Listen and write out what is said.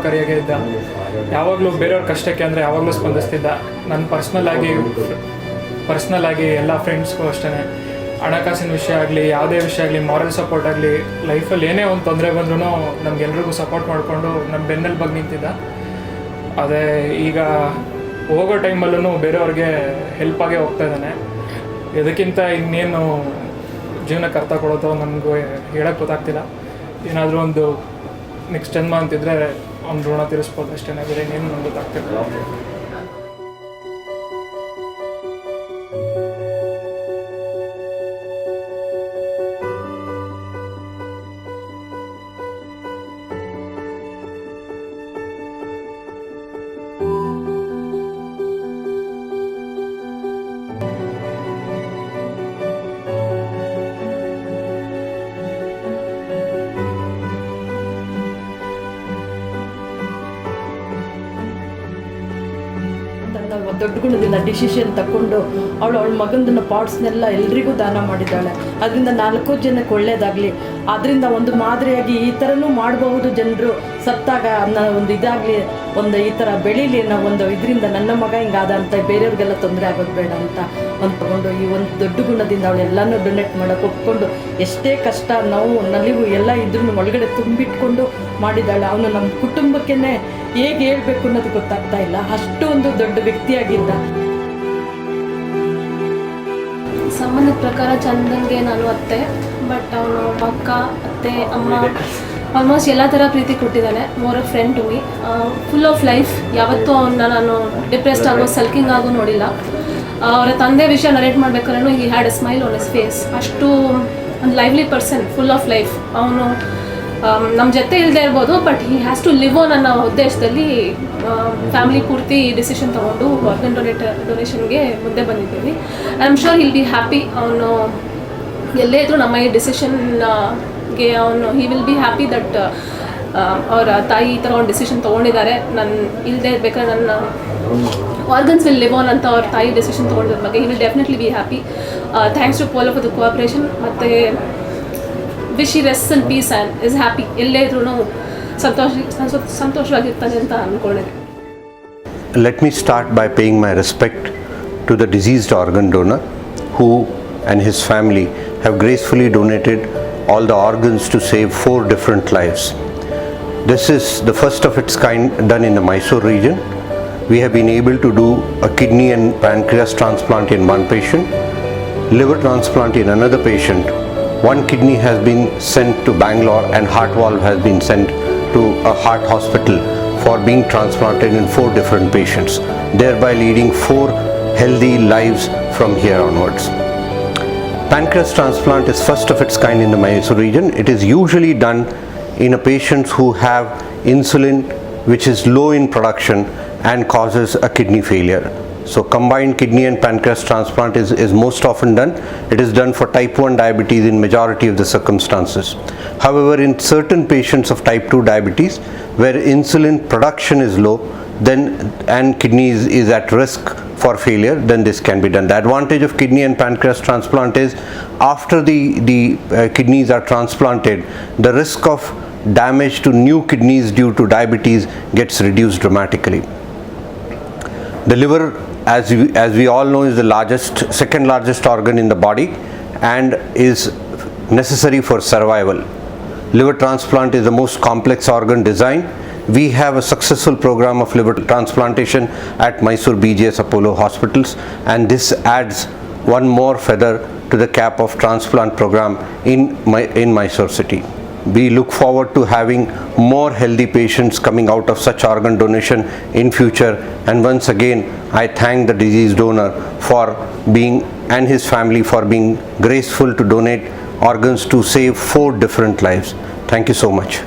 ಪರೋಪಕಾರಿಯಾಗೇ ಇದ್ದ. ಯಾವಾಗಲೂ ಬೇರೆಯವ್ರ ಕಷ್ಟಕ್ಕೆ ಅಂದರೆ ಯಾವಾಗಲೂ ಸ್ಪಂದಿಸ್ತಿದ್ದ. ನನ್ನ ಪರ್ಸ್ನಲ್ ಆಗಿ ಎಲ್ಲ ಫ್ರೆಂಡ್ಸ್ಗೂ ಅಷ್ಟೇ, ಹಣಕಾಸಿನ ವಿಷಯ ಆಗಲಿ, ಯಾವುದೇ ವಿಷಯ ಆಗಲಿ, ಮಾರಲ್ ಸಪೋರ್ಟ್ ಆಗಲಿ, ಲೈಫಲ್ಲಿ ಏನೇ ಒಂದು ತೊಂದರೆ ಬಂದ್ರೂ ನಮಗೆಲ್ರಿಗೂ ಸಪೋರ್ಟ್ ಮಾಡಿಕೊಂಡು ನಮ್ಮ ಬೆನ್ನಲ್ಲಿ ಬಗ್ಗೆ ನಿಂತಿದ್ದ. ಅದೇ ಈಗ ಹೋಗೋ ಟೈಮಲ್ಲೂ ಬೇರೆಯವ್ರಿಗೆ ಹೆಲ್ಪಾಗೇ ಹೋಗ್ತಾ ಇದ್ದಾನೆ. ಇದಕ್ಕಿಂತ ಇನ್ನೇನು ಜೀವನಕ್ಕೆ ಅರ್ಥ ಕೊಡೋದು ನನಗೂ ಹೇಳೋಕ್ಕೆ ಗೊತ್ತಾಗ್ತಿಲ್ಲ. ಏನಾದರೂ ಒಂದು ನೆಕ್ಸ್ಟ್ ಜನ್ಮ ಅಂತಿದ್ರೆ ಅವ್ನ ಋಣ ತೀರಿಸ್ಬೋದು ಅಷ್ಟೇ, ಬೇರೆ ಇನ್ನೇನು ನನಗೆ ಗೊತ್ತಾಗ್ತಿಲ್ಲ. ದೊಡ್ಡ ಗುಣದಿಂದ ಡಿಸಿಷನ್ ತಗೊಂಡು ಅವಳ ಮಗನ ಪಾರ್ಟ್ಸ್ನೆಲ್ಲ ಎಲ್ರಿಗೂ ದಾನ ಮಾಡಿದ್ದಾಳೆ. ಅದರಿಂದ 4 ಜನಕ್ಕೆ ಒಳ್ಳೇದಾಗಲಿ, ಅದರಿಂದ ಒಂದು ಮಾದರಿಯಾಗಿ ಈ ಥರನೂ ಮಾಡಬಹುದು. ಜನರು ಸತ್ತಾಗ ಒಂದು ಇದಾಗಲಿ, ಒಂದು ಈ ಥರ ಬೆಳೀಲಿ ಅನ್ನೋ ಒಂದು ಇದರಿಂದ ನನ್ನ ಮಗ ಹಿಂಗಾದ ಅಂತ ಬೇರೆಯವ್ರಿಗೆಲ್ಲ ತೊಂದರೆ ಆಗೋದು ಬೇಡ ಅಂತ ಒಂದು ತಗೊಂಡು ಈ ಒಂದು ದೊಡ್ಡ ಗುಣದಿಂದ ಅವಳು ಎಲ್ಲನೂ ಡೊನೇಟ್ ಮಾಡೋಕೆ ಒಪ್ಕೊಂಡು, ಎಷ್ಟೇ ಕಷ್ಟ ನೋವು ನಲಿವು ಎಲ್ಲ ಇದ್ರೂ ಒಳಗಡೆ ತುಂಬಿಟ್ಕೊಂಡು ಮಾಡಿದ್ದಾಳೆ. ಅವನು ನಮ್ಮ ಕುಟುಂಬಕ್ಕೇ ಹೇಗೆ ಹೇಳ್ಬೇಕು ಅನ್ನೋದು ಗೊತ್ತಾಗ್ತಾ ಇಲ್ಲ, ಅಷ್ಟು ಒಂದು ದೊಡ್ಡ ವ್ಯಕ್ತಿಯಾಗಿದ್ದ. ಸಂಬಂಧದ ಪ್ರಕಾರ ಚಂದನ್ಗೆ ನಾನು ಅತ್ತೆ, ಬಟ್ ಅವನು ಅಕ್ಕ, ಅತ್ತೆ, ಅಮ್ಮ ಆಲ್ಮೋಸ್ಟ್ ಎಲ್ಲ ಥರ ಪ್ರೀತಿ ಕೊಟ್ಟಿದ್ದಾನೆ. More a friend to me, full of life. ಯಾವತ್ತೂ ಅವನ್ನ ನಾನು ಡಿಪ್ರೆಸ್ಡ್ ಆಗೋ ಸಲ್ಕಿಂಗ್ ಆಗೋ ನೋಡಿಲ್ಲ. ಅವರ ತಂದೆ ವಿಷಯ ನರೇಟ್ ಮಾಡ್ಬೇಕಾದ್ರೂ he had a smile on his face. ಅಷ್ಟು ಒಂದು lively person, full of life. ಅವನು ನಮ್ಮ ಜೊತೆ ಇಲ್ಲದೆ ಇರ್ಬೋದು, but he has to live on ಅನ್ನೋ ಉದ್ದೇಶದಲ್ಲಿ ಫ್ಯಾಮಿಲಿ ಪೂರ್ತಿ ಡಿಸಿಷನ್ ತೊಗೊಂಡು ಆರ್ಗನ್ ಡೊನೇಷನ್ಗೆ ಮುಂದೆ ಬಂದಿದ್ದೀವಿ. I am sure he'll be happy. ಅವನು ಎಲ್ಲೇ ಇದ್ರೂ ನಮ್ಮ ಈ ಡಿಸಿಷನ್ಗೆ ಅವನು he will be happy that ಅವರ ತಾಯಿ ಈ ಥರ ಒಂದು ಡಿಸಿಷನ್ ತೊಗೊಂಡಿದ್ದಾರೆ. ನಾನು ಇಲ್ಲದೆ ಇರ್ಬೇಕಾದ್ರೆ ನನ್ನ ಆರ್ಗನ್ಸ್ ವಿಲ್ ಲಿವ್ ಆನ್ ಅಂತ ಅವ್ರ ತಾಯಿ ಡಿಸಿಷನ್ ತೊಗೊಂಡಿದ್ರ ಬಗ್ಗೆ he will definitely be happy. Thanks to Polo for the cooperation. ಮತ್ತು wish he rest in peace and is happy. ಎಲ್ಲೇ ಇದ್ರೂ ಸಂತೋಷವಾಗಿರ್ತಾನೆ ಅಂತ ಅಂದ್ಕೊಂಡಿದ್ದೆ. Let me start by paying my respect to the deceased organ donor who and his family have gracefully donated all the organs to save 4 different lives. This is the first of its kind done in the Mysore region. We have been able to do a kidney and pancreas transplant in one patient, liver transplant in another patient. One kidney has been sent to Bangalore and heart valve has been sent to a heart hospital for being transplanted in 4 different patients, thereby leading 4 healthy lives from here onwards. Pancreas transplant is first of its kind in the Mysore region. It is usually done in a patients who have insulin which is low in production and causes a kidney failure. So combined kidney and pancreas transplant is most often done. It is done for type 1 diabetes in majority of the circumstances. However, in certain patients of type 2 diabetes where insulin production is low and kidney is at risk for failure, then this can be done. The advantage of kidney and pancreas transplant is after the kidneys are transplanted, the risk of damage to new kidneys due to diabetes gets reduced dramatically. The liver, as we all know, is the second largest organ in the body and is necessary for survival. Liver transplant is the most complex organ design. We have a successful program of liver transplantation at Mysore BGS Apollo hospitals, and this adds one more feather to the cap of transplant program in Mysore city. We look forward to having more healthy patients coming out of such organ donation in future, and once again I thank the deceased donor for being and his family for being graceful to donate organs to save 4 different lives. Thank you so much.